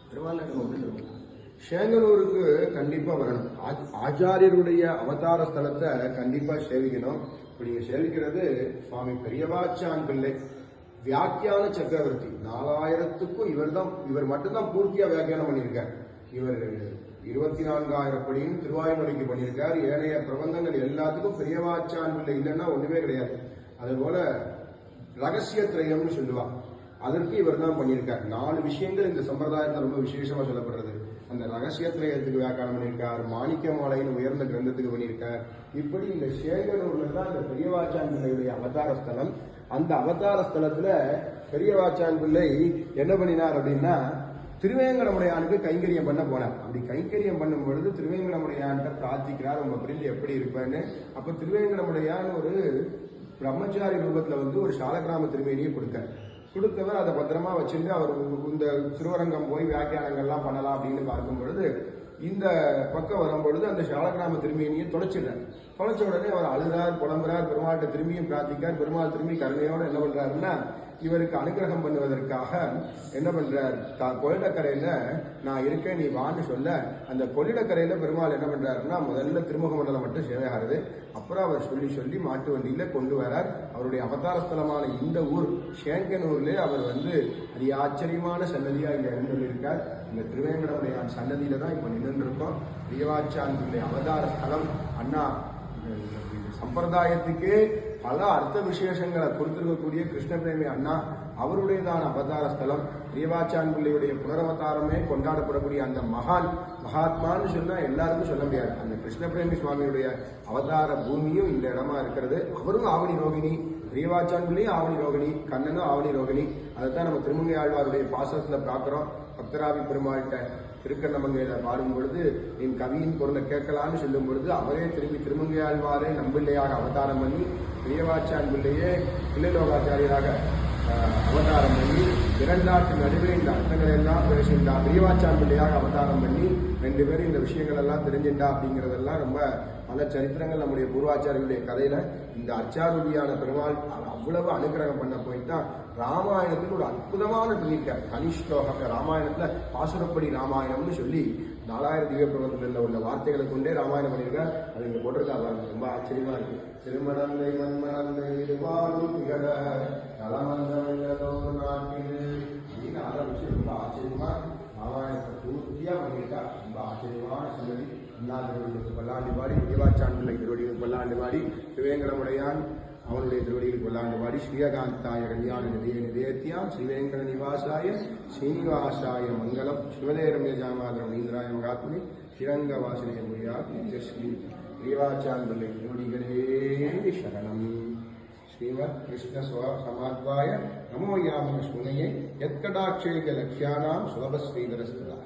பெருமாள் சேங்கனூருக்கு கண்டிப்பா வரணும். ஆச்சாரியருடைய அவதார ஸ்தலத்தை கண்டிப்பா சேவிக்கணும். இப்ப நீங்க சேவிக்கிறது சுவாமி பெரியவாச்சான் பிள்ளை வியாக்கியான சக்கரவர்த்தி. 4000க்கும் இவர் மட்டும்தான் பூர்த்தியா வியாக்கியானம் பண்ணியிருக்கார். இவர் 24,000 படின்னு திருவாய்மொழிக்கு பண்ணியிருக்கார். ஏனைய பிரபந்தங்கள் எல்லாத்துக்கும் பெரியவாச்சான் பிள்ளை இல்லைன்னா ஒண்ணுமே கிடையாது. அதுபோல ரகசிய திரயம்னு சொல்லுவா, அதற்கு இவர் தான் பண்ணியிருக்கார். 4 விஷயங்கள் இந்த சம்பிரதாயத்தில் ரொம்ப விசேஷமா சொல்லப்படுறது. அந்த ரகசிய திரயத்துக்கு வியாக்கியானம் பண்ணியிருக்கார். மாணிக்க மாலைன்னு உயர்ந்த கிரந்தத்துக்கு பண்ணியிருக்கார். இப்படி இந்த சேங்கனூர்ல தான் இந்த பெரியவாச்சான் பிள்ளையுடைய அவதார ஸ்தலம். அந்த அவதார ஸ்தலத்துல பெரியவாச்சான் பிள்ளை என்ன பண்ணினார் அப்படின்னா, திருவேங்கடமுடையானுக்கு கைங்கரியம் பண்ண போனார். அப்படி கைங்கரியம் பண்ணும் பொழுது திருவேங்கடமுடையான்கிட்ட பிரார்த்திக்கிறார், உங்க பிரிந்து எப்படி இருப்பேன்னு. அப்ப திருவேங்கடமுடையான் ஒரு பிரம்மச்சாரி ரூபத்துல ஒரு சாலக்கிராம திருமேனியை கொடுத்தவர் அதை பத்திரமா வச்சிருந்து அவர் இந்த திருவரங்கம் போய் வியாக்கியானங்கள்லாம் பண்ணலாம் அப்படின்னு பார்க்கும் பொழுது இந்த பக்கம் வரும்பொழுது அந்த சாலக்கிராம திருமேனியை தொலைச்சிடுறார். தொலைச்ச உடனே அவர் அழுதார், புலம்புறார், பெருமாள்கிட்ட திரும்பியும் பிரார்த்திக்கார். பெருமாள் திரும்பி கருணையோட என்ன பண்றாருன்னா, இவருக்கு அனுகிரகம் பண்ணுவதற்காக என்ன பண்றார், கொள்ளிடக்கரையில நான் இருக்கேன் நீ வான்னு சொல்ல, அந்த கொள்ளிடக்கரையில பெருமாள் என்ன பண்றாருன்னா, முதல்ல திருமுக மண்டலம் மட்டும் சேவையாகிறது. அப்புறம் அவர் சொல்லி சொல்லி மாட்டு வண்டியில கொண்டு வரார். அவருடைய அவதார ஸ்தலமான இந்த ஊர் சேங்கனூர்ல அவர் அது ஆச்சரியமான சன்னதியா இங்க இருந்திருக்கார். இந்த திருவேங்கடமுடையான் சன்னதியில தான் இப்ப நின்று இருக்கோம். பெரியவாச்சான் அவதார ஸ்தலம். அண்ணா சம்பிரதாயத்துக்கு பல அர்த்த விசேஷங்களை கொடுத்திருக்கக்கூடிய கிருஷ்ணபிரேமி அண்ணா அவருடையதான அவதார ஸ்தலம். பெரியவாச்சான் பிள்ளையுடைய புனரவதாரமே கொண்டாடப்படக்கூடிய அந்த மகாத்மான்னு சொன்னா எல்லாருக்கும் சொல்ல முடியாது. அந்த கிருஷ்ணபிரேமி சுவாமியுடைய அவதார பூமியும் இந்த இடமா இருக்கிறது. அவரும் ஆவணி ரோகிணி, பெரியவாச்சான் பிள்ளையும் ஆவணி ரோகிணி, கண்ணனும் ஆவணி ரோகிணி. அதைத்தான் நம்ம திருமங்கை ஆழ்வாருடைய பாசத்துல பார்க்கிறோம். பக்தராவி பெருமாள்கிட்ட திருக்கண்ணமங்கையில பாடும் பொழுது என் கவியின் பொருளை கேட்கலான்னு சொல்லும் பொழுது அவரே திரும்பி திருமங்கை ஆழ்வாரே நம்பிள்ளையாக அவதாரம் பண்ணி, பெரியவாச்சான் பிள்ளையே பிள்ளைலோகாச்சாரியராக அவதாரம் பண்ணி, இரண்டாட்டு நடுவே இந்த அர்த்தங்களை எல்லாம் பேசிண்டா, பெரியவாச்சான் பிள்ளையாக அவதாரம் பண்ணி 2 பேரும் இந்த விஷயங்கள் எல்லாம் தெரிஞ்சுண்டா அப்படிங்கிறதெல்லாம் ரொம்ப பல சரித்திரங்கள் நம்முடைய பூர்வாச்சாரியர்களுடைய கதையில இந்த அச்சாரூபியான பெருமாள் அவ்வளவு அனுகிரகம் பண்ண போய்தான் ராமாயணத்துக்கு ஒரு அற்புதமான பண்ணியிருக்கார். கனிஷ்டோக ராமாயணத்துல பாசுரப்படி ராமாயணம்னு சொல்லி 4000 திவ்ய பிரபந்தத்தில் உள்ள வார்த்தைகளை கொண்டே ராமாயணம் பண்ணியிருக்கார். அது இங்க போட்டிருக்காங்க, ரொம்ப ஆச்சரியமா இருக்கு. திருமணந்தை மண்மணந்தை இருவாரும் திகழ நலமந்தோ நாட்டில் அப்படின்னு ஆரம்பிச்சு ரொம்ப ஆச்சரியமா ராமாயணத்தை பூர்த்தியா பண்ணியிருக்கா. ரொம்ப ஆச்சரியமான சன்னதி. அண்ணாதிருவடிகளுக்கு பல்லாண்டு பாடி, பெரியவாச்சான் பிள்ளை திருவடிகளுக்கு பல்லாண்டு பாடி, திருவேங்கடமுடையான் அவனுடைய திருவடிகளுக்கு பல்லாண்டு பாடி, ஸ்ரீயகாந்தாய கல்யாண நிதேத்தியாம் ஸ்ரீவேங்கட நிவாசாய ஸ்ரீனிவாசாய மங்களம் சிவதேரம்ய ஜாமாதரம் நீந்திராய மகாத்மனி ஸ்ரீரங்க வாசனே முயா ஸ்ரீ பெரியவாச்சான் பிள்ளை திருவடிகளே சரணம். ஸ்ரீமத் கிருஷ்ண சமாத்வாய நமோ யாம ஸ்முனையே யத்கடாட்சேக லக்ஷ்யானாம் சுலப ஸ்ரீதரஸ்தலா.